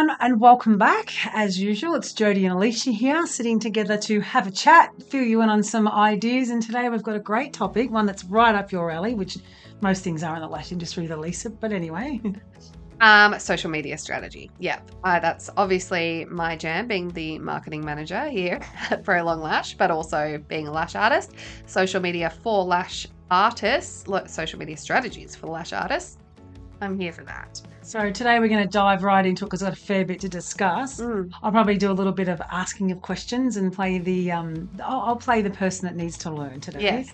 everyone, and welcome back. As usual, it's Jodie and Alicia here, sitting together to have a chat, fill you in on some ideas. And today we've got a great topic, one that's right up your alley, which most things are in the lash industry, Lisa. But anyway, social media strategy. Yep. That's obviously my jam, being the marketing manager here at Prolong Lash, but also being a lash artist. Social media for lash artists, social media strategies for lash artists. I'm here for that. So today we're going to dive right into it because I've got a fair bit to discuss. I'll probably do a little bit of asking of questions and play the I'll play the person that needs to learn today.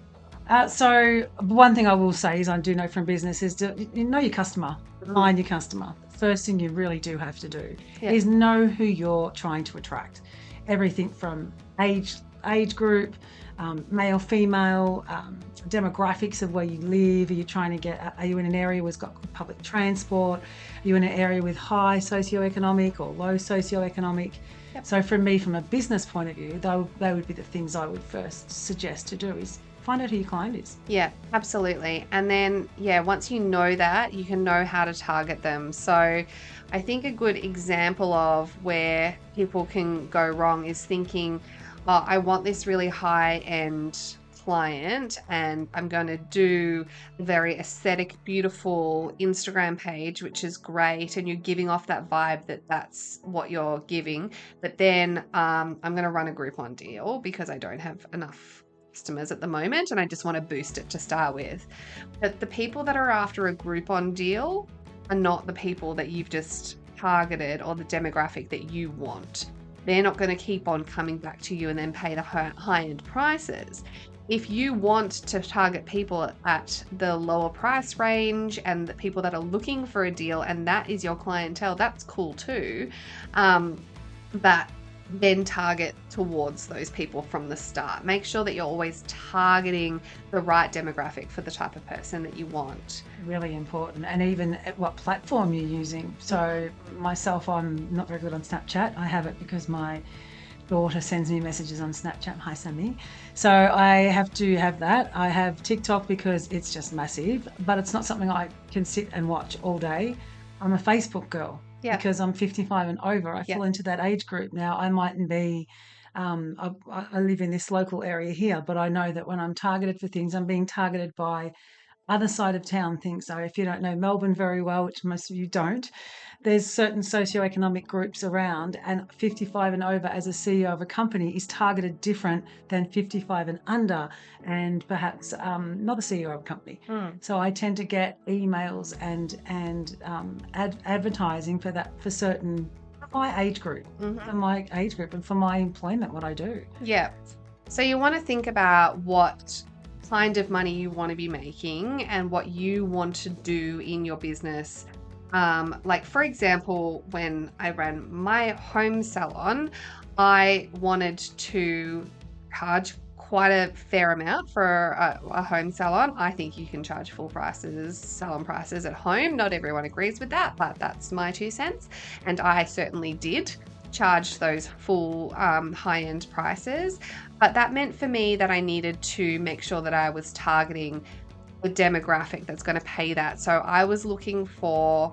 Yes. So one thing I will say is I do know from business is to know your customer, find your customer. First thing you really do have to do is know who you're trying to attract. Everything from age group, male, female, demographics of where you live. Are you trying to get? Are you in an area where it's got good public transport? Are you in an area with high socioeconomic or low socioeconomic? Yep. So from a business point of view, they would be the things I would first suggest to do is find out who your client is. Yeah, absolutely. And then, once you know that, you can know how to target them. So I think a good example of where people can go wrong is thinking, oh, I want this really high-end client and I'm going to do a very aesthetic, beautiful Instagram page, which is great, and you're giving off that vibe that that's what you're giving. But then I'm going to run a Groupon deal because I don't have enough customers at the moment and I just want to boost it to start with. But the people that are after a Groupon deal are not the people that you've just targeted or the demographic that you want. They're not going to keep on coming back to you and then pay the high-end prices. If you want to target people at the lower price range and the people that are looking for a deal, and that is your clientele, that's cool too. But then target towards those people from the start. Make sure that you're always targeting the right demographic for the type of person that you want. Really important. And even at what platform you're using. So myself, I'm not very good on Snapchat. I have it because my daughter sends me messages on Snapchat. Hi, Sammy. So I have to have that. I have TikTok because it's just massive, but it's not something I can sit and watch all day. I'm a Facebook girl. Yeah. Because I'm 55 and over. I fall into that age group now. I mightn't be, I live in this local area here, but I know that when I'm targeted for things, I'm being targeted by other side of town things. So if you don't know Melbourne very well, which most of you don't, there's certain socioeconomic groups around, and 55 and over as a CEO of a company is targeted different than 55 and under, and perhaps not a CEO of a company. So I tend to get emails and advertising for that for certain my age group, for my age group, and for my employment, what I do. Yeah. So you want to think about what kind of money you want to be making and what you want to do in your business. Like for example, when I ran my home salon, I wanted to charge quite a fair amount for a home salon. I think you can charge full prices, salon prices at home. Not everyone agrees with that, but that's my 2 cents. And I certainly did charge those full high-end prices. But that meant for me that I needed to make sure that I was targeting the demographic that's going to pay that. So I was looking for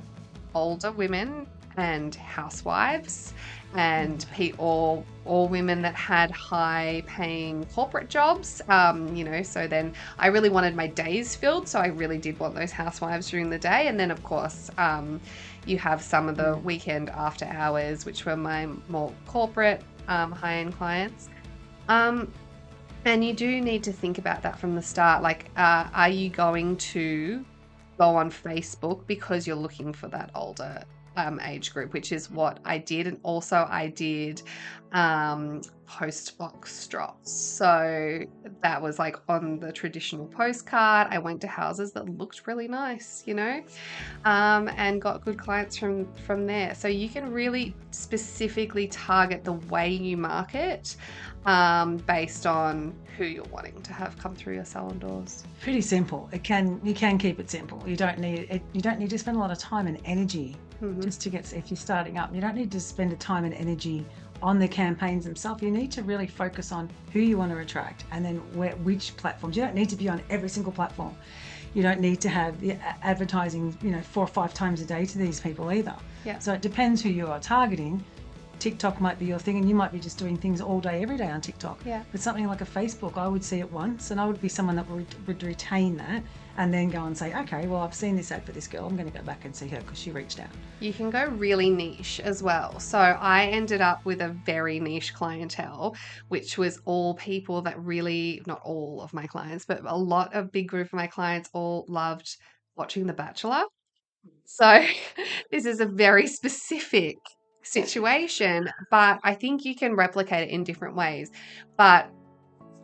older women and housewives and all women that had high-paying corporate jobs, so then I really wanted my days filled, so I really did want those housewives during the day. And then, of course, you have some of the weekend after hours, which were my more corporate, high-end clients. And you do need to think about that from the start. Like, are you going to go on Facebook because you're looking for that older age group, which is what I did. And also I did post box drops. So that was like on the traditional postcard. I went to houses that looked really nice, and got good clients from there. So you can really specifically target the way you market based on who you're wanting to have come through your salon doors. Pretty simple. You can keep it simple. You don't need to spend a lot of time and energy just to get, if you're starting up, you don't need to spend the time and energy on the campaigns themselves. You need to really focus on who you want to attract and then which platforms. You don't need to be on every single platform. You don't need to have the advertising, 4 or 5 times a day to these people either. Yeah. So it depends who you are targeting. TikTok might be your thing, and you might be just doing things all day, every day on TikTok. Yeah. But something like a Facebook, I would see it once, and I would be someone that would retain that and then go and say, okay, well, I've seen this ad for this girl. I'm going to go back and see her because she reached out. You can go really niche as well. So I ended up with a very niche clientele, which was all people that really, not all of my clients, but a lot of big group of my clients all loved watching The Bachelor. So this is a very specific situation, but I think you can replicate it in different ways. But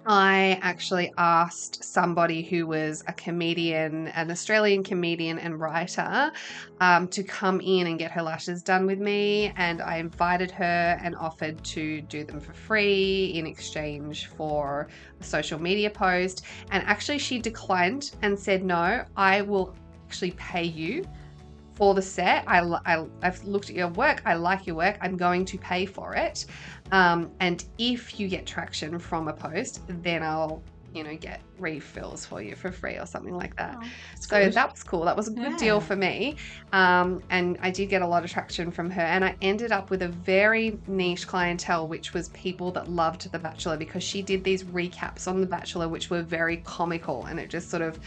I actually asked somebody who was a comedian, an Australian comedian and writer, to come in and get her lashes done with me. And I invited her and offered to do them for free in exchange for a social media post. And actually, she declined and said, no, I will actually pay you for the set. I've looked at your work. I like your work. I'm going to pay for it. And if you get traction from a post, then I'll, get refills for you for free or something like that. Oh, so good. that was cool. That was a good deal for me. And I did get a lot of traction from her. And I ended up with a very niche clientele, which was people that loved The Bachelor, because she did these recaps on The Bachelor, which were very comical. And it just sort of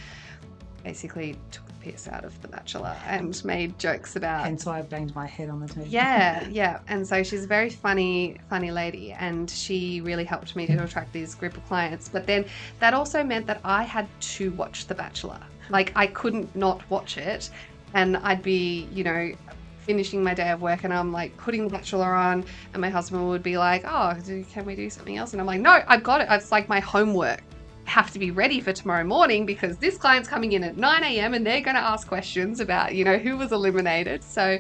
basically took the piss out of The Bachelor and made jokes about. Hence why I banged my head on the table. Yeah. And so she's a very funny lady, and she really helped me to attract this group of clients. But then that also meant that I had to watch The Bachelor. Like, I couldn't not watch it, and I'd be, finishing my day of work and I'm like putting The Bachelor on, and my husband would be like, oh, can we do something else? And I'm like, no, I've got it. It's like my homework. Have to be ready for tomorrow morning because this client's coming in at 9 a.m. and they're going to ask questions about, who was eliminated. So,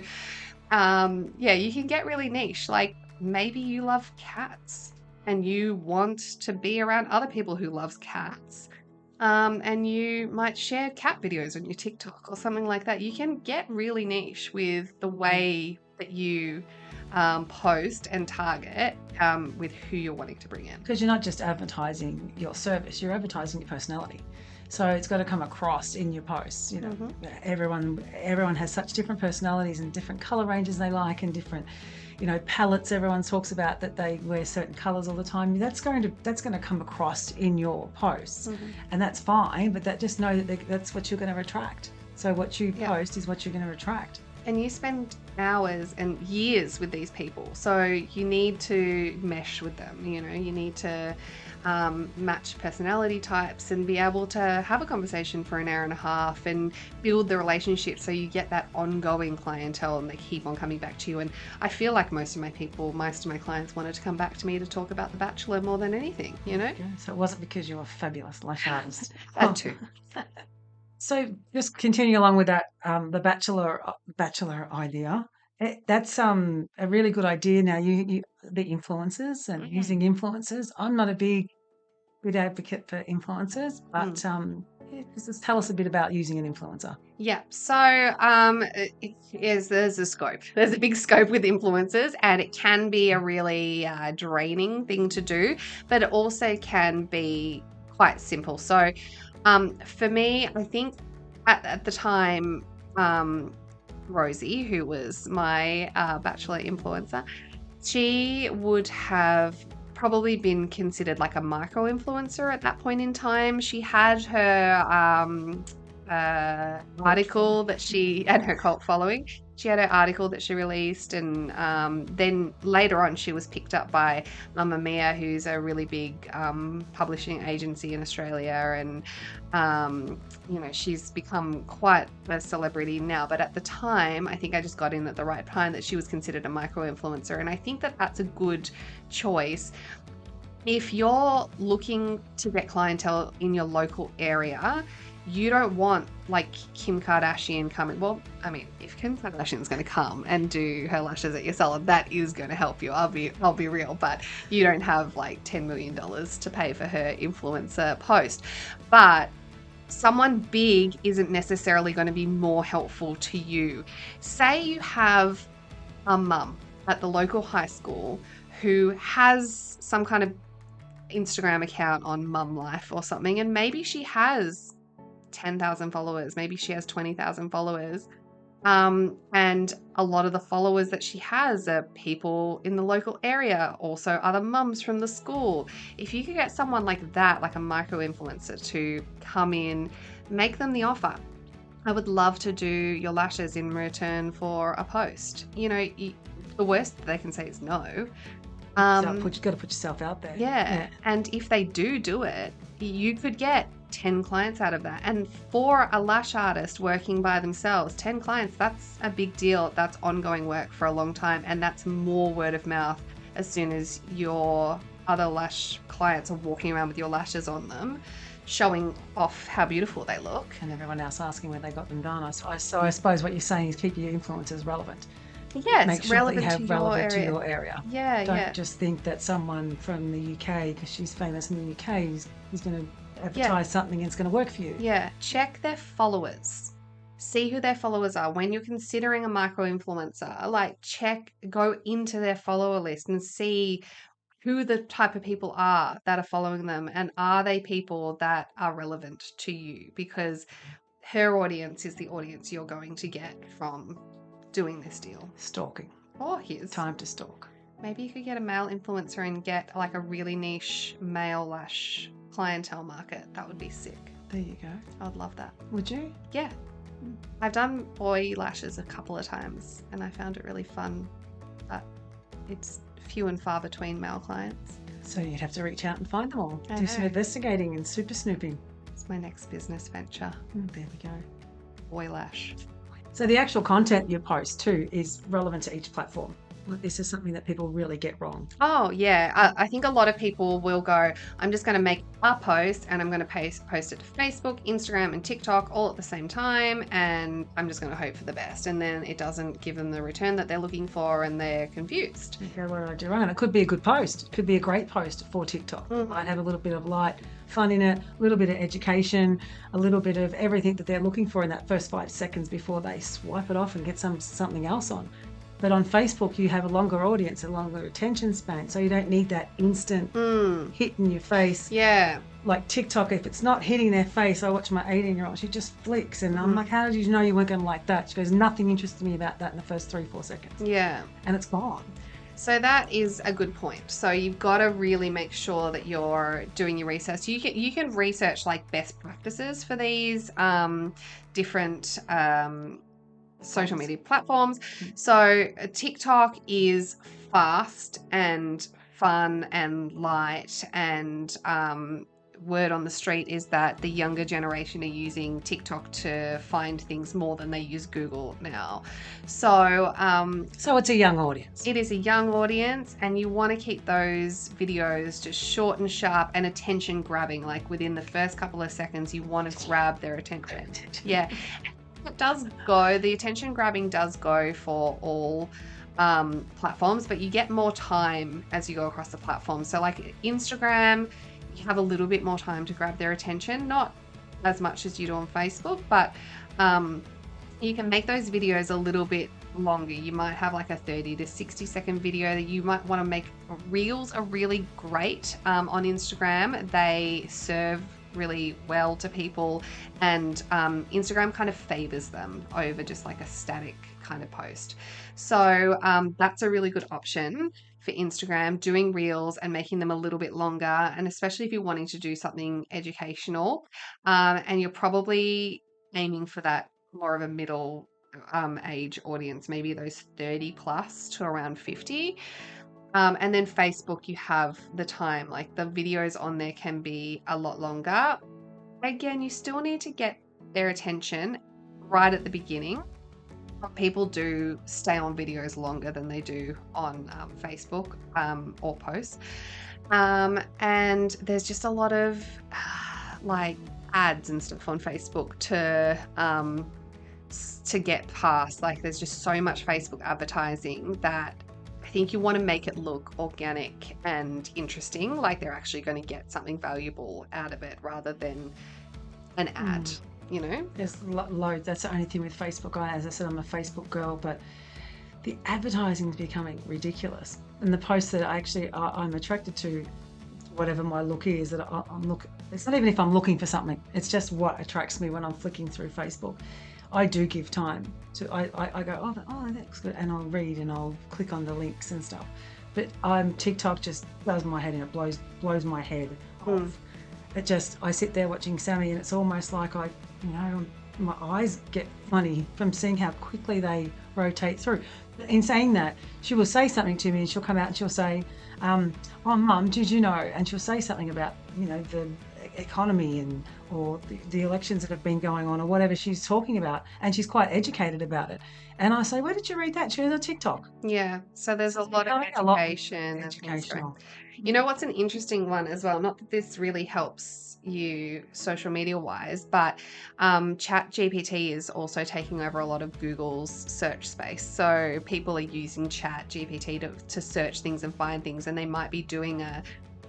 you can get really niche. Like, maybe you love cats and you want to be around other people who loves cats. And you might share cat videos on your TikTok or something like that. You can get really niche with the way that you post and target with who you're wanting to bring in. Because you're not just advertising your service, you're advertising your personality. So it's got to come across in your posts. Everyone has such different personalities and different color ranges they like, and different, palettes. Everyone talks about that they wear certain colors all the time. That's going to come across in your posts, and that's fine. But just know that that's what you're going to attract. So what you post is what you're going to attract. And you spend hours and years with these people. So you need to mesh with them, you need to match personality types and be able to have a conversation for an hour and a half and build the relationship so you get that ongoing clientele and they keep on coming back to you. And I feel like most of my clients wanted to come back to me to talk about The Bachelor more than anything, Yeah, so it wasn't because you're a fabulous lash artist. That too. So just continuing along with that, the bachelor idea. That's a really good idea. Now you the influencers and using influencers. I'm not a big advocate for influencers, but just tell us a bit about using an influencer. Yeah, so there's a scope. There's a big scope with influencers, and it can be a really draining thing to do, but it also can be quite simple. So for me, I think at the time, Rosie, who was my Bachelor influencer, she would have probably been considered like a micro influencer at that point in time. She had her article that she, and her cult following. She had her article that she released, and then later on she was picked up by Mamma Mia, who's a really big publishing agency in Australia, and she's become quite a celebrity now. But at the time, I think I just got in at the right time that she was considered a micro influencer, and I think that that's a good choice. If you're looking to get clientele in your local area, you don't want like Kim Kardashian coming. Well, I mean, if Kim Kardashian's going to come and do her lashes at your salon, that is going to help you. I'll be real, but you don't have like $10 million to pay for her influencer post. But someone big isn't necessarily going to be more helpful to you. Say you have a mum at the local high school who has some kind of Instagram account on Mum Life or something, and maybe she has 10,000 followers. Maybe she has 20,000 followers. And a lot of the followers that she has are people in the local area, also other mums from the school. If you could get someone like that, like a micro influencer, to come in, make them the offer. I would love to do your lashes in return for a post. The worst they can say is no. You've got to put yourself out there. Yeah. And if they do it, you could get 10 clients out of that. And for a lash artist working by themselves, 10 clients, that's a big deal. That's ongoing work for a long time. And that's more word of mouth as soon as your other lash clients are walking around with your lashes on them, showing off how beautiful they look. And everyone else asking where they got them done. So I suppose what you're saying is keep your influencers relevant. Yeah, Make it's sure relevant, that you have to, relevant your to your area. Yeah, Don't just think that someone from the UK, because she's famous in the UK, is going to advertise something and it's going to work for you. Yeah, check their followers. See who their followers are. When you're considering a micro influencer, go into their follower list and see who the type of people are that are following them, and are they people that are relevant to you, because her audience is the audience you're going to get from doing this deal. Stalking. Or his. Time to stalk. Maybe you could get a male influencer and get like a really niche male lash clientele market. That would be sick. There you go. I would love that. Would you? Yeah. I've done boy lashes a couple of times and I found it really fun, but it's few and far between male clients. So you'd have to reach out and find them all. I Do some know. investigating and super snooping. It's my next business venture. There we go. Boy lash. So the actual content you post too is relevant to each platform. This is something that people really get wrong. Oh, yeah. I think a lot of people will go, I'm just going to make a post and I'm going to post it to Facebook, Instagram, and TikTok all at the same time. And I'm just going to hope for the best. And then it doesn't give them the return that they're looking for and they're confused. Okay, what do I do wrong? And it could be a good post. It could be a great post for TikTok. It might have a little bit of light, fun in it, a little bit of education, a little bit of everything that they're looking for in that first 5 seconds before they swipe it off and get something else on. But on Facebook, you have a longer audience, a longer attention span, so you don't need that instant hit in your face. Yeah. Like TikTok, if it's not hitting their face, I watch my 18-year-old, she just flicks, and I'm like, how did you know you weren't going to like that? She goes, nothing interested me about that in the first 3-4 seconds. Yeah. And it's gone. So that is a good point. So you've got to really make sure that you're doing your research. You can research like best practices for these different social media platforms. So TikTok is fast and fun and light, and word on the street is that the younger generation are using TikTok to find things more than they use Google now. So it's a young audience. It is a young audience, and you want to keep those videos just short and sharp and attention grabbing. Like within the first couple of seconds, you want to grab their attention. Yeah. The attention grabbing does go for all platforms, but you get more time as you go across the platform. So like Instagram, you have a little bit more time to grab their attention, not as much as you do on Facebook, but you can make those videos a little bit longer. You might have like a 30 to 60 second video that you might want to make. Reels are really great on Instagram. They serve really well to people, and Instagram kind of favors them over just like a static kind of post. So that's a really good option for Instagram, doing reels and making them a little bit longer, and especially if you're wanting to do something educational, and you're probably aiming for that more of a middle age audience, maybe those 30 plus to around 50. And then Facebook, you have the time, like the videos on there can be a lot longer. Again, you still need to get their attention right at the beginning. People do stay on videos longer than they do on Facebook or posts. And there's just a lot of like ads and stuff on Facebook to get past. Like there's just so much Facebook advertising that I think you want to make it look organic and interesting, like they're actually going to get something valuable out of it rather than an ad, you know? There's loads. That's the only thing with Facebook. As I said, I'm a Facebook girl, but the advertising is becoming ridiculous. And the posts that I'm attracted to whatever my look is that I'm look. It's not even if I'm looking for something. It's just what attracts me when I'm flicking through Facebook. I do give time to. I go, oh, that looks good, and I'll read and I'll click on the links and stuff. But TikTok just does my head in. It blows my head Mm. off. It just, I sit there watching Sammy, and it's almost like my eyes get funny from seeing how quickly they rotate through. In saying that, she will say something to me, and she'll come out and she'll say, "Oh, Mum, did you know?" And she'll say something about the economy or the elections that have been going on or whatever she's talking about, and she's quite educated about it. And I say, "Where did you read that?" She goes, "On TikTok." Yeah. So there's So a it's lot of becoming a lot education and things going. educational. You know what's an interesting one as well? Not that this really helps you social media wise, but Chat GPT is also taking over a lot of Google's search space. So people are using Chat GPT to search things and find things, and they might be doing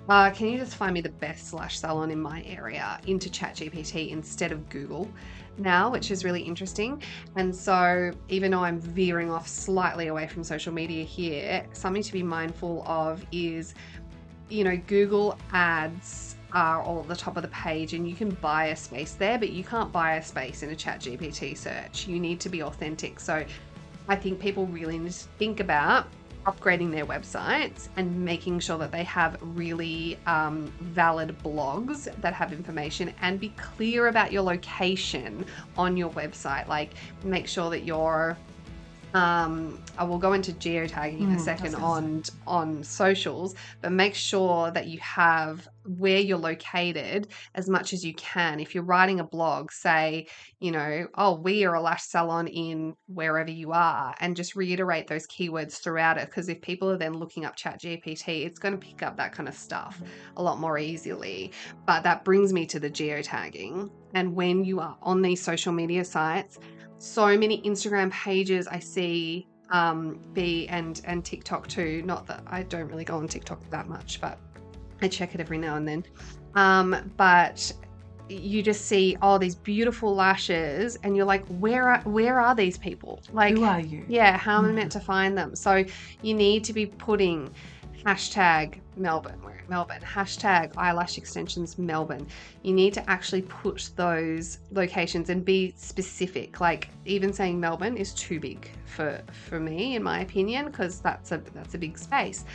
can you just find me the best lash salon in my area into Chat GPT instead of Google now, which is really interesting. And so, even though I'm veering off slightly away from social media here, something to be mindful of is, Google ads are all at the top of the page and you can buy a space there, but you can't buy a space in a Chat GPT search. You need to be authentic. So I think people really need to think about upgrading their websites and making sure that they have really valid blogs that have information, and be clear about your location on your website. Like, make sure that you're I will go into geotagging in a second on socials, but make sure that you have where you're located as much as you can. If you're writing a blog, say, oh, we are a lash salon in wherever you are, and just reiterate those keywords throughout it. Because if people are then looking up Chat GPT, it's going to pick up that kind of stuff a lot more easily. But that brings me to the geotagging. And when you are on these social media sites, so many Instagram pages I see and TikTok too. Not that I don't really go on TikTok that much, but I check it every now and then. But you just see all these beautiful lashes, and you're like, where are these people? Like, Who are you? yeah, how am I meant to find them? So you need to be putting hashtag Melbourne, we're in Melbourne, hashtag eyelash extensions Melbourne. You need to actually put those locations and be specific. Like, even saying Melbourne is too big for me, in my opinion, because that's a big space.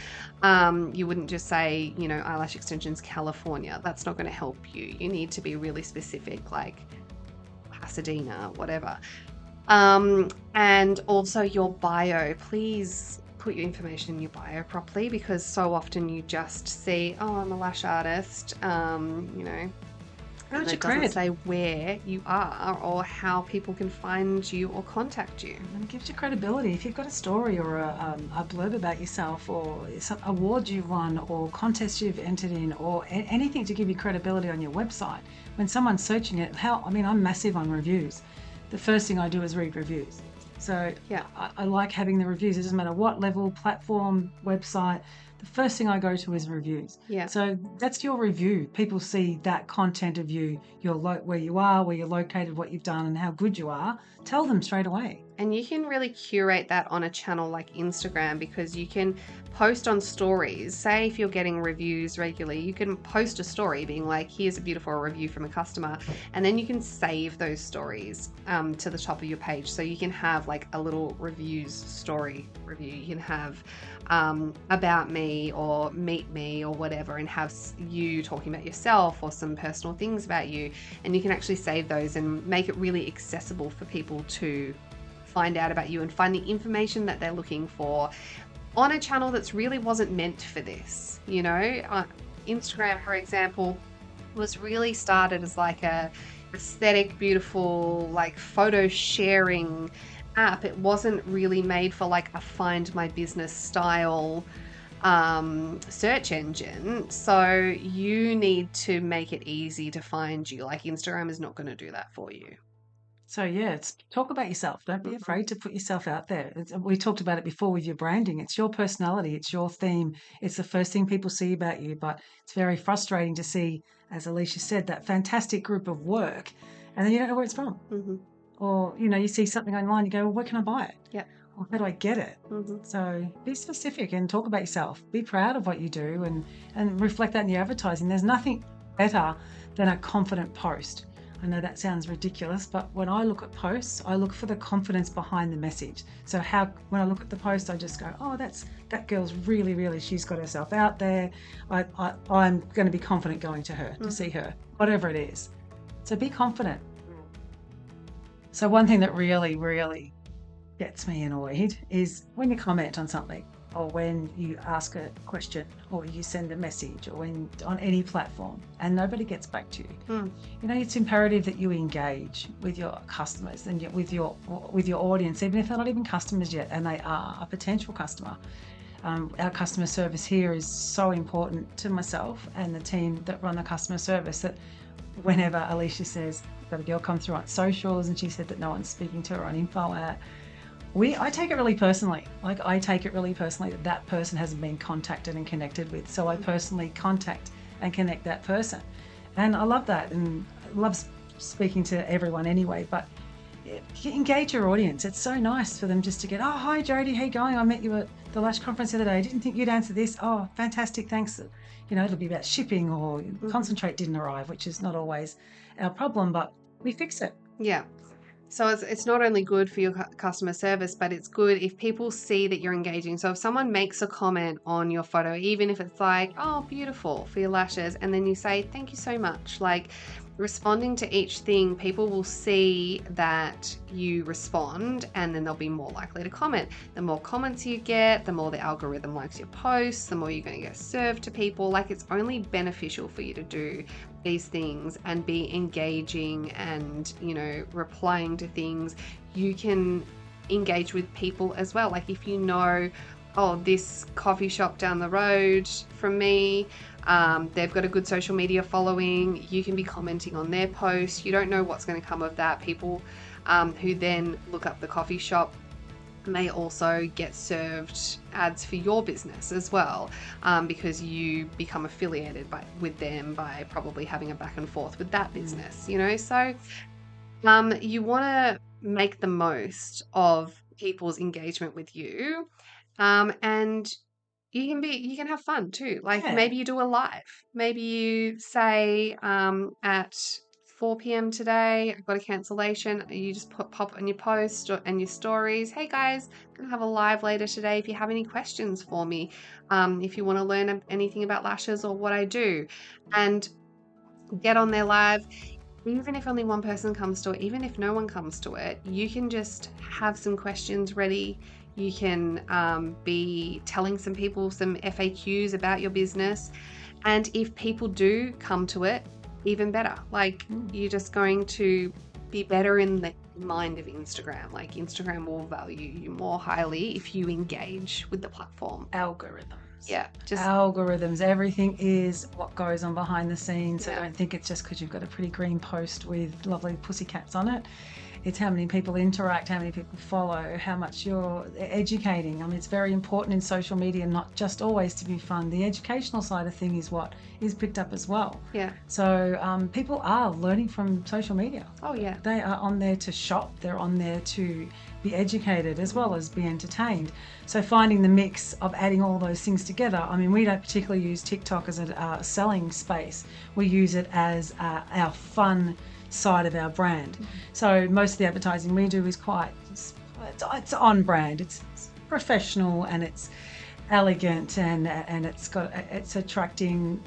You wouldn't just say, eyelash extensions California. That's not going to help you. You need to be really specific, like Pasadena, whatever. And also your bio. Please put your information in your bio properly, because so often you just see, oh, I'm a lash artist, and it doesn't say where you are or how people can find you or contact you. And it gives you credibility. If you've got a story or a blurb about yourself, or some awards you've won, or contests you've entered in, or anything to give you credibility on your website, when someone's searching it, I'm massive on reviews. The first thing I do is read reviews. So Yeah. I like having the reviews. It doesn't matter what level, platform, website. The first thing I go to is reviews. Yeah. So that's your review. People see that content of you, where you are, where you're located, what you've done, and how good you are. Tell them straight away. And you can really curate that on a channel like Instagram, because you can post on stories. Say if you're getting reviews regularly, you can post a story being like, here's a beautiful review from a customer. And then you can save those stories to the top of your page. So you can have like a little reviews story review. You can have about me or meet me or whatever, and have you talking about yourself or some personal things about you. And you can actually save those and make it really accessible for people to find out about you and find the information that they're looking for on a channel that's really wasn't meant for this. Instagram, for example, was really started as like a aesthetic, beautiful, like photo sharing app. It wasn't really made for like a find my business style search engine. So you need to make it easy to find you. Like, Instagram is not going to do that for you. So yeah, talk about yourself. Don't be afraid to put yourself out there. We talked about it before with your branding. It's your personality. It's your theme. It's the first thing people see about you. But it's very frustrating to see, as Alicia said, that fantastic group of work, and then you don't know where it's from. Mm-hmm. Or you see something online, you go, well, where can I buy it? Yeah. how do I get it? Mhm. So be specific and talk about yourself. Be proud of what you do and reflect that in your advertising. There's nothing better than a confident post. I know that sounds ridiculous, but when I look at posts, I look for the confidence behind the message. So when I look at the post, I just go, oh, that girl's really, she's got herself out there. I'm going to be confident going to her to see her, whatever it is. So be confident. So one thing that really gets me annoyed is when you comment on something or when you ask a question or you send a message or when on any platform and nobody gets back to you. Mm. You know, it's imperative that you engage with your customers and with your audience, even if they're not even customers yet and they are a potential customer. Our customer service here is so important to myself and the team that run the customer service that whenever Alicia says, got a girl come through on socials and she said that no one's speaking to her on info at, I take it really personally. Like I take it really personally that that person hasn't been contacted and connected with. So I personally contact and connect that person. And I love that and I love speaking to everyone anyway, but engage your audience. It's so nice for them just to get, oh, hi Jodie, how you going? I met you at the Lash conference the other day. I didn't think you'd answer this. Oh, fantastic, thanks. You know, it'll be about shipping or concentrate didn't arrive, which is not always our problem, but we fix it. Yeah. So it's not only good for your customer service, but it's good if people see that you're engaging. So if someone makes a comment on your photo, even if it's like, oh, beautiful for your lashes, and then you say, thank you so much, like responding to each thing, people will see that you respond and then they'll be more likely to comment. The more comments you get, the more the algorithm likes your posts, the more you're going to get served to people. Like it's only beneficial for you to do these things and be engaging and, you know, replying to things. You can engage with people as well. Like if you know, oh, this coffee shop down the road from me, they've got a good social media following, you can be commenting on their posts. You don't know what's going to come of that. People who then look up the coffee shop may also get served ads for your business as well, because you become affiliated with them by probably having a back and forth with that business, you know. So you want to make the most of people's engagement with you, and you can have fun too. Like maybe you do a live. Maybe you say at 4 p.m. today, I've got a cancellation. You just pop on your post and your stories. Hey guys, I'm gonna have a live later today. If you have any questions for me, if you want to learn anything about lashes or what I do, and get on their live. Even if only one person comes to it, even if no one comes to it, you can just have some questions ready. You can be telling some people some FAQs about your business. And if people do come to it, even better. Like you're just going to be better in the mind of Instagram. Like Instagram will value you more highly if you engage with the platform. Algorithms. Yeah, just algorithms. Everything is what goes on behind the scenes. Yeah. I don't think it's just because you've got a pretty green post with lovely pussycats on it. It's how many people interact, how many people follow, how much you're educating. I mean, it's very important in social media, not just always to be fun. The educational side of thing is what is picked up as well. Yeah. So people are learning from social media. Oh yeah. They are on there to shop. They're on there to be educated as well as be entertained. So finding the mix of adding all those things together. I mean, we don't particularly use TikTok as a selling space. We use it as our fun side of our brand. So most of the advertising we do is quite, it's on brand. It's professional and it's elegant and it's attracting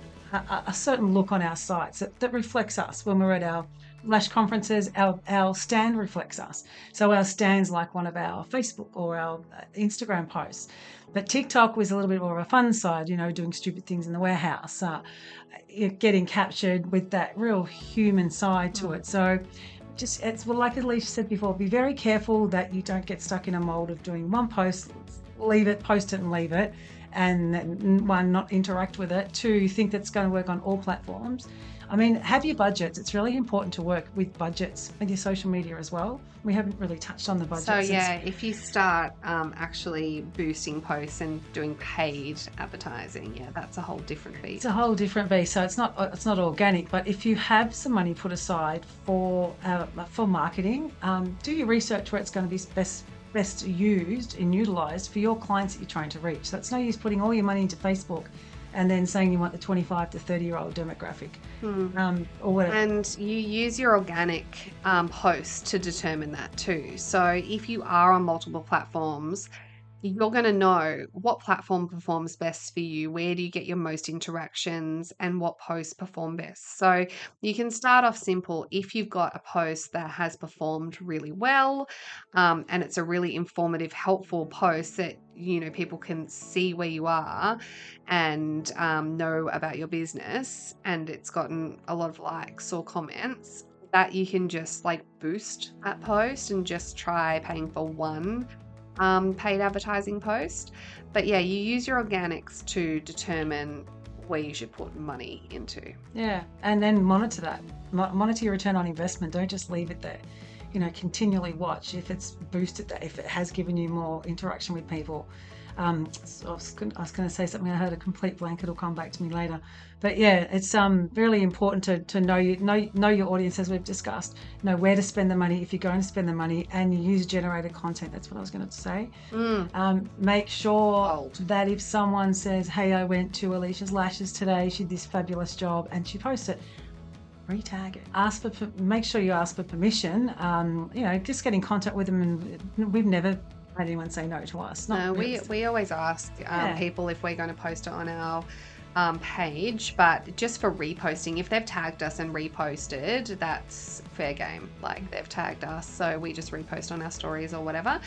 a certain look on our sites that reflects us. When we're at our lash conferences, our stand reflects us. So our stand's like one of our Facebook or our Instagram posts. But TikTok was a little bit more of a fun side, you know, doing stupid things in the warehouse, getting captured with that real human side to it. So it's well, like Alicia said before, be very careful that you don't get stuck in a mold of doing one post, leave it, post it and leave it, and then, one, not interact with it, two, think that's going to work on all platforms. I mean, have your budgets. It's really important to work with budgets with your social media as well. We haven't really touched on the budgets. So yeah, if you start actually boosting posts and doing paid advertising, yeah, that's a whole different beast. It's a whole different beast. So it's not organic. But if you have some money put aside for marketing, do your research where it's going to be best best used and utilized for your clients that you're trying to reach. So it's no use putting all your money into Facebook and then saying you want the 25 to 30-year-old demographic, or whatever. And you use your organic posts to determine that too. So if you are on multiple platforms, you're going to know what platform performs best for you, where do you get your most interactions, and what posts perform best. So you can start off simple. If you've got a post that has performed really well, and it's a really informative, helpful post that people can see where you are and know about your business, and it's gotten a lot of likes or comments, that you can just like boost that post and just try paying for one paid advertising post. But yeah, you use your organics to determine where you should put money into. Yeah, and then monitor that. Monitor your return on investment. Don't just leave it there. Continually watch if it's boosted that, if it has given you more interaction with people. So I was going to say something. I heard a complete blank. It'll come back to me later. But yeah, it's really important to know your audience, as we've discussed. Know where to spend the money if you're going to spend the money, and you use generated content. That's what I was going to say. Make sure that if someone says, "Hey, I went to Alicia's Lashes today. She did this fabulous job," and she posted it, retag it. Make sure you ask for permission. Just get in contact with them, and we've never had anyone say no to us. No, we always ask people if we're going to post it on our page, but just for reposting, if they've tagged us and reposted, that's fair game. Like, they've tagged us, so we just repost on our stories or whatever.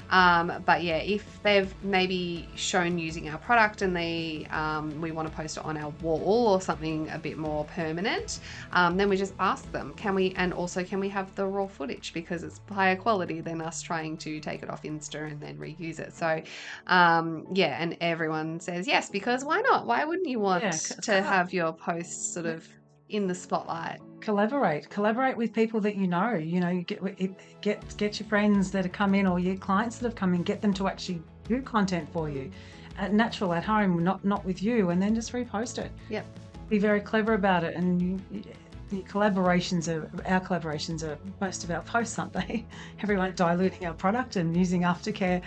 But yeah, if they've maybe shown using our product and we want to post it on our wall or something a bit more permanent, then we just ask them, can we have the raw footage, because it's higher quality than us trying to take it off Insta and then reuse it. So and everyone says yes, because why not? Why wouldn't you want to have your posts sort of in the spotlight? Collaborate with people that you get your friends that have come in, or your clients that have come in, get them to actually do content for you natural at home, not with you, and then just repost it. Yep. Be very clever about it. And our collaborations are most of our posts, aren't they? Everyone diluting our product and using aftercare,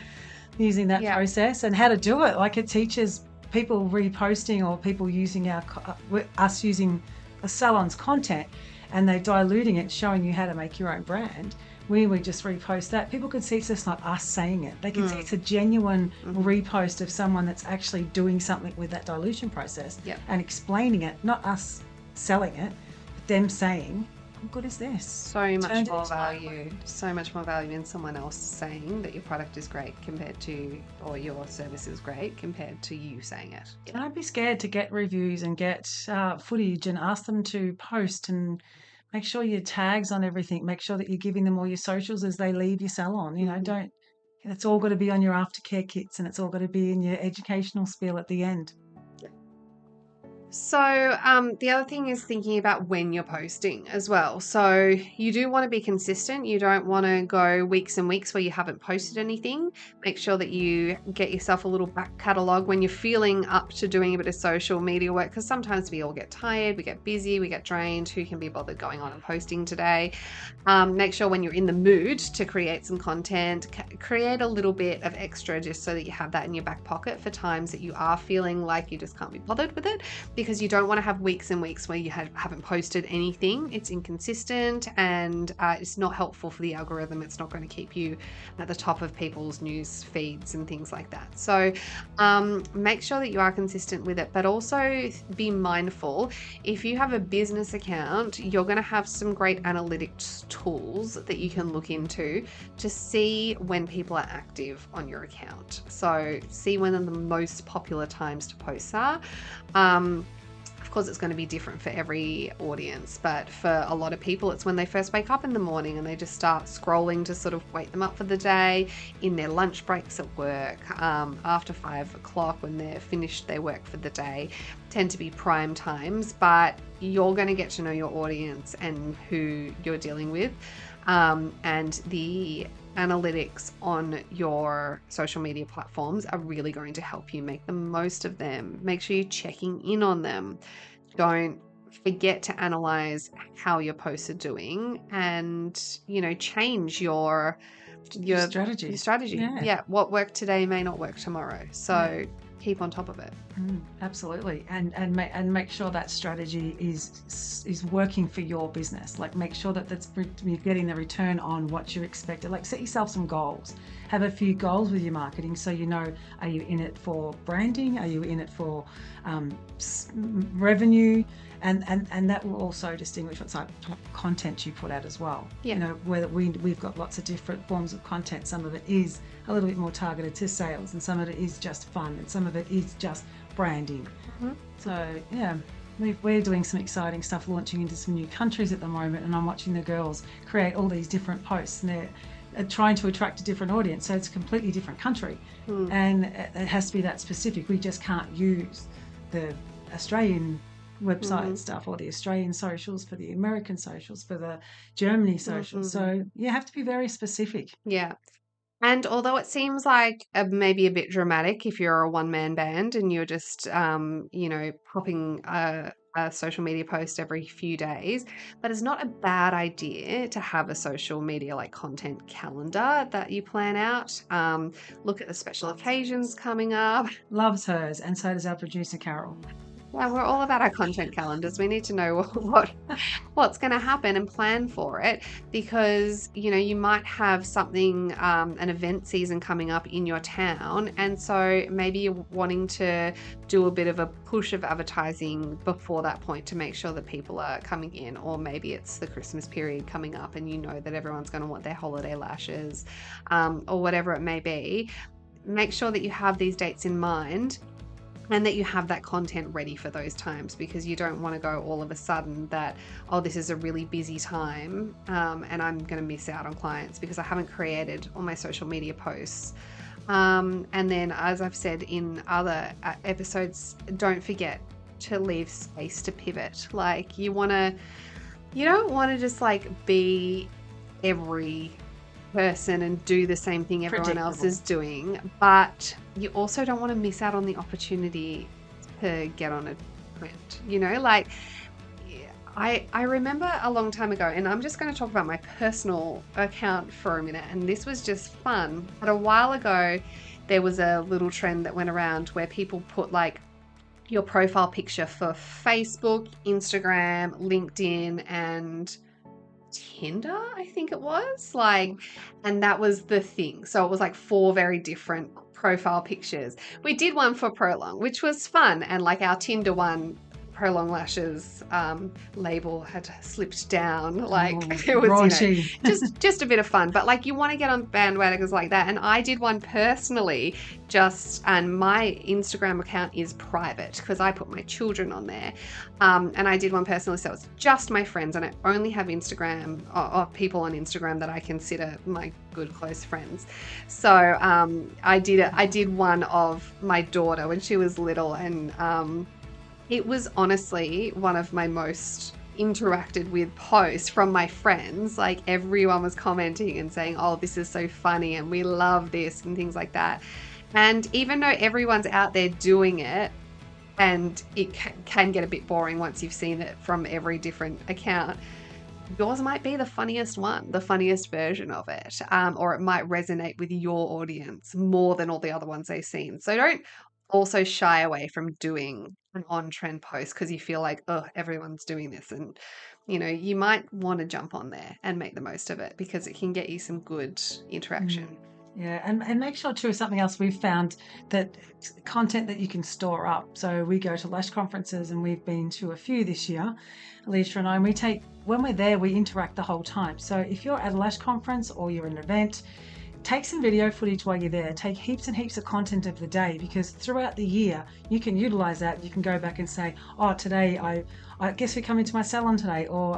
using that process, and how to do it. Like, it teaches people reposting, or people using us using a salon's content, and they're diluting it, showing you how to make your own brand. We just repost that. People can see it's just not us saying it. They can see it's a genuine repost of someone that's actually doing something with that dilution process and explaining it, not us selling it, but them saying, how good is this? So much more value in someone else saying that your product is great or your service is great, compared to you saying it. Don't be scared to get reviews and get footage, and ask them to post, and make sure your tags on everything. Make sure that you're giving them all your socials as they leave your salon. It's all got to be on your aftercare kits, and it's all got to be in your educational spiel at the end. So the other thing is thinking about when you're posting as well. So you do want to be consistent. You don't want to go weeks and weeks where you haven't posted anything. Make sure that you get yourself a little back catalogue when you're feeling up to doing a bit of social media work, because sometimes we all get tired, we get busy, we get drained. Who can be bothered going on and posting today? Make sure when you're in the mood to create some content, create a little bit of extra, just so that you have that in your back pocket for times that you are feeling like you just can't be bothered with it, because you don't want to have weeks and weeks where you haven't posted anything. It's inconsistent, and it's not helpful for the algorithm. It's not going to keep you at the top of people's news feeds and things like that. So make sure that you are consistent with it, but also be mindful. If you have a business account, you're going to have some great analytics tools that you can look into to see when people are active on your account. So see when the most popular times to post are. Of course, it's going to be different for every audience, but for a lot of people, it's when they first wake up in the morning and they just start scrolling to sort of wake them up for the day, in their lunch breaks at work, after 5 o'clock when they're finished their work for the day, tend to be prime times. But you're going to get to know your audience and who you're dealing with, and the analytics on your social media platforms are really going to help you make the most of them. Make sure you're checking in on them. Don't forget to analyze how your posts are doing and, change your Your your your strategies. strategy. Yeah. Yeah, what worked today may not work tomorrow. Yeah. So keep on top of it. Absolutely, and make sure that strategy is working for your business. Like, make sure that you're getting the return on what you expected. Like, set yourself some goals. Have a few goals with your marketing, so you know, are you in it for branding? Are you in it for revenue? And that will also distinguish what type of content you put out as well. Yeah. You know, whether we've got lots of different forms of content. Some of it is a little bit more targeted to sales, and some of it is just fun, and some of it is just branding. So yeah, we're doing some exciting stuff, launching into some new countries at the moment, and I'm watching the girls create all these different posts, and they're trying to attract a different audience. So it's a completely different country, and it has to be that specific. We just can't use the Australian website stuff or the Australian socials for the American socials for the Germany socials. So you have to be very specific. Yeah. And although it seems like maybe a bit dramatic if you're a one-man band and you're just, popping a social media post every few days, but it's not a bad idea to have a social media like content calendar that you plan out. Look at the special occasions coming up. Loves hers, and so does our producer Carol. Yeah, we're all about our content calendars. We need to know what's going to happen and plan for it because, you might have something, an event season coming up in your town. And so maybe you're wanting to do a bit of a push of advertising before that point to make sure that people are coming in. Or maybe it's the Christmas period coming up and you know that everyone's going to want their holiday lashes, or whatever it may be. Make sure that you have these dates in mind and that you have that content ready for those times, because you don't want to go all of a sudden that, oh, this is a really busy time, and I'm going to miss out on clients because I haven't created all my social media posts. And then, as I've said in other episodes, don't forget to leave space to pivot. Like, you don't want to just like be every person and do the same thing everyone else is doing, but you also don't want to miss out on the opportunity to get on a trend. Like, I remember a long time ago, and I'm just going to talk about my personal account for a minute, and this was just fun, but a while ago there was a little trend that went around where people put like your profile picture for Facebook, Instagram, LinkedIn, and Tinder, I think it was, and that was the thing. So it was like 4 very different profile pictures. We did one for Prolong, which was fun, and like our Tinder one, Prolong Lashes label had slipped down. Like, it was, just a bit of fun. But like, you want to get on bandwagons like that. And I did one personally, and my Instagram account is private because I put my children on there. And I did one personally, so it's just my friends, and I only have Instagram or people on Instagram that I consider my good close friends. So I did one of my daughter when she was little, and it was honestly one of my most interacted with posts from my friends. Like, everyone was commenting and saying, oh, this is so funny and we love this and things like that. And even though everyone's out there doing it, and it can get a bit boring once you've seen it from every different account, yours might be the funniest one, the funniest version of it, or it might resonate with your audience more than all the other ones they've seen. So don't also shy away from doing an on-trend post because you feel like, oh, everyone's doing this, and you might want to jump on there and make the most of it because it can get you some good interaction. Yeah, and make sure too, something else we've found, that content that you can store up. So we go to lash conferences, and we've been to a few this year, Alicia and I, and when we're there, we interact the whole time. So if you're at a lash conference or you're at an event, take some video footage while you're there. Take heaps and heaps of content of the day, because throughout the year you can utilize that. You can go back and say, oh, today I guess we come into my salon today, or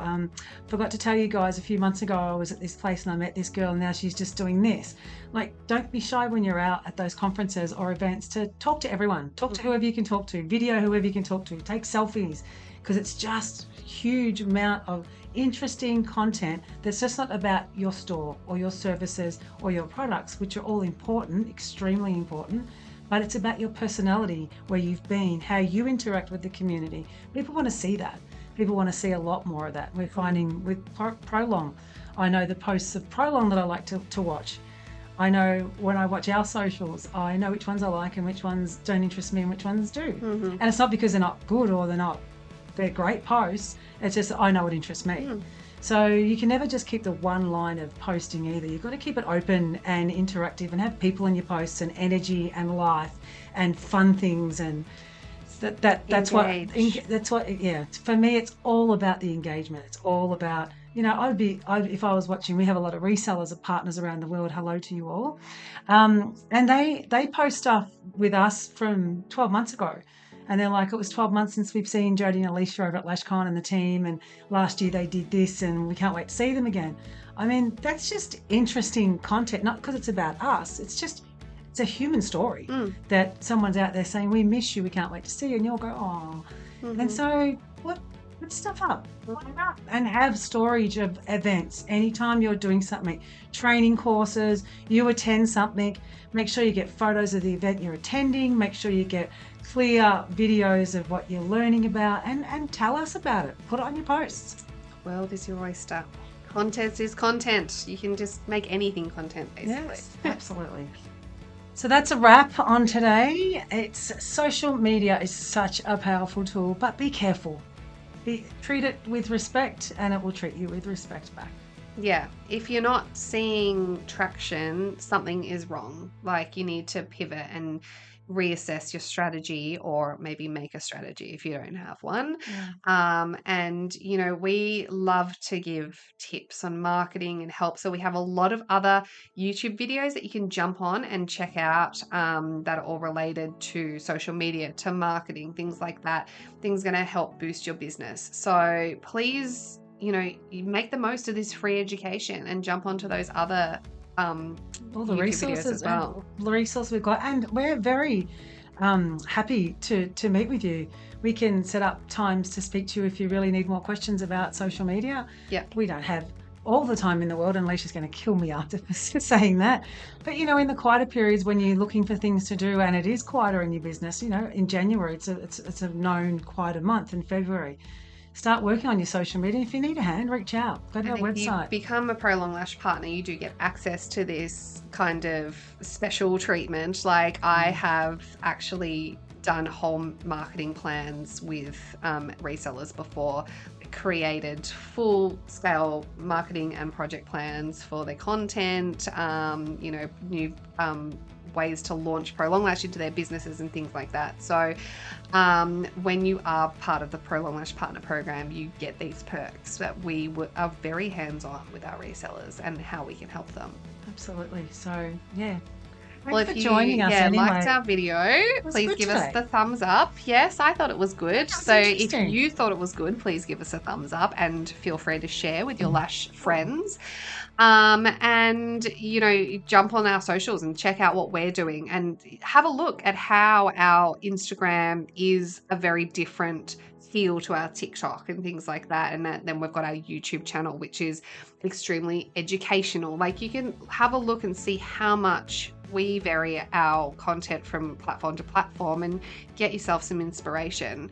forgot to tell you guys a few months ago I was at this place and I met this girl and now she's just doing this. Like, don't be shy when you're out at those conferences or events to talk to everyone. Talk to whoever you can talk to, video whoever you can talk to, take selfies, because it's just a huge amount of interesting content that's just not about your store or your services or your products, which are all important, extremely important, but it's about your personality, where you've been, how you interact with the community. People want to see that. people want to see a lot more of that. We're finding with Prolong, I know the posts of Prolong that I like to watch. I know when I watch our socials, I know which ones I like and which ones don't interest me and which ones do. And it's not because they're not good or they're great posts. It's just I know what interests me. So you can never just keep the one line of posting either. You've got to keep it open and interactive and have people in your posts and energy and life and fun things, and that's what yeah, for me it's all about the engagement. It's all about, if I was watching, we have a lot of resellers of partners around the world. Hello to you all. And they post stuff with us from 12 months ago. And they're like, it was 12 months since we've seen Jodie and Alicia over at LashCon and the team, and last year they did this, and we can't wait to see them again. I mean, that's just interesting content, not because it's about us. It's a human story that someone's out there saying, we miss you, we can't wait to see you, and you'll go, oh. And so put stuff up and have storage of events. Anytime you're doing something, training courses, you attend something, make sure you get photos of the event you're attending, make sure you get clear videos of what you're learning about, and tell us about it. Put it on your posts. The world is your oyster. Content is content. You can just make anything content, basically. Yes, absolutely. So that's a wrap on today. Social media is such a powerful tool, but be careful. Treat it with respect, and it will treat you with respect back. Yeah, if you're not seeing traction, something is wrong. Like, you need to pivot and reassess your strategy, or maybe make a strategy if you don't have one. And we love to give tips on marketing and help, so we have a lot of other YouTube videos that you can jump on and check out, that are all related to social media, to marketing, things like that, things going to help boost your business. So please, you make the most of this free education and jump onto those other all the YouTube resources videos as well. The resources we've got, and we're very happy to meet with you. We can set up times to speak to you if you really need more questions about social media. We don't have all the time in the world, and Alicia's going to kill me after saying that, but in the quieter periods when you're looking for things to do, and it is quieter in your business, in January it's a known quieter month, in February, start working on your social media. If you need a hand, reach out. Go to our website. If you become a Prolong Lash partner, you do get access to this kind of special treatment. Like, I have actually done whole marketing plans with resellers before, created full-scale marketing and project plans for their content, new ways to launch Prolong Lash into their businesses and things like that. So when you are part of the Prolong Lash Partner Program, you get these perks that we are very hands-on with our resellers and how we can help them. Absolutely. So, yeah. Well, if you joining us anyway. Liked our video, please give us the thumbs up. Yes, I thought it was good. So if you thought it was good, please give us a thumbs up, and feel free to share with your lash friends. And jump on our socials and check out what we're doing, and have a look at how our Instagram is a very different feel to our TikTok and things like that. And then we've got our YouTube channel, which is extremely educational. Like, you can have a look and see how much we vary our content from platform to platform, and get yourself some inspiration.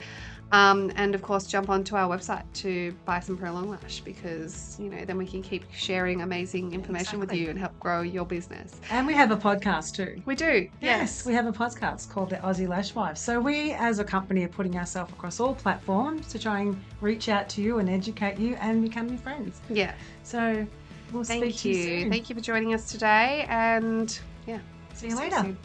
And of course, jump onto our website to buy some Prolong Lash, because then we can keep sharing amazing information with you and help grow your business. And we have a podcast too. We do. Yes, we have a podcast called the Aussie Lash Wives. So we, as a company, are putting ourselves across all platforms to try and reach out to you and educate you and become your friends. Yeah. So we'll speak to you soon. Thank you for joining us today, and see you later.